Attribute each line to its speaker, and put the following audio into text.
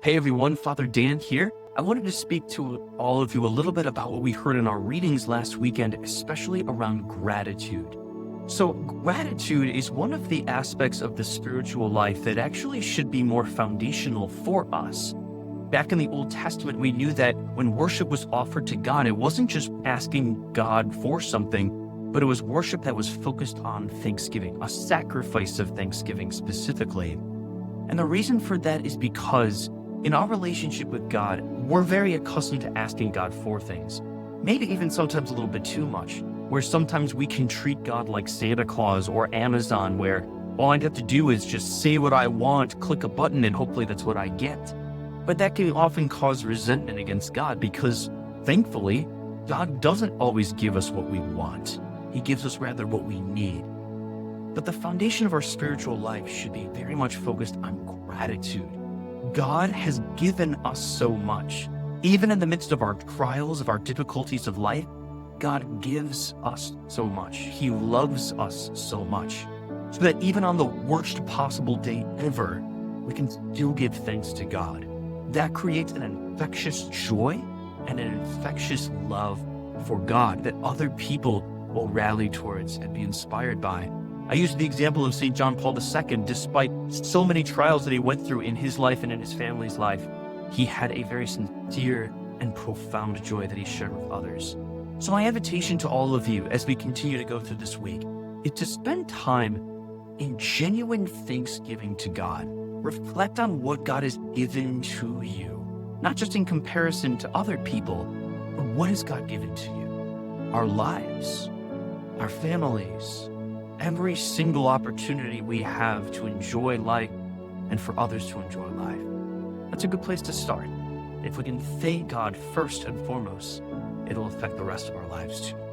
Speaker 1: Hey everyone, Father Dan here. I wanted to speak to all of you a little bit about what we heard in our readings last weekend, especially around gratitude. So, gratitude is one of the aspects of the spiritual life that actually should be more foundational for us. Back in the Old Testament, we knew that when worship was offered to God, it wasn't just asking God for something, but it was worship that was focused on thanksgiving, a sacrifice of thanksgiving specifically. And the reason for that is because in our relationship with God, we're very accustomed to asking God for things, maybe even sometimes a little bit too much, where sometimes we can treat God like Santa Claus or Amazon, where all I have to do is just say what I want, click a button, and hopefully that's what I get. But that can often cause resentment against God because, thankfully, God doesn't always give us what we want. He gives us rather what we need. But the foundation of our spiritual life should be very much focused on gratitude. God has given us so much. Even in the midst of our trials, of our difficulties of life, God gives us so much. He loves us so much. So that even on the worst possible day ever, we can still give thanks to God. That creates an infectious joy and an infectious love for God that other people will rally towards and be inspired by. I used the example of St. John Paul II. Despite so many trials that he went through in his life and in his family's life, he had a very sincere and profound joy that he shared with others. So my invitation to all of you as we continue to go through this week is to spend time in genuine thanksgiving to God. Reflect on what God has given to you, not just in comparison to other people, but what has God given to you? Our lives, our families, every single opportunity we have to enjoy life and for others to enjoy life. That's a good place to start. If we can thank God first and foremost, it'll affect the rest of our lives too.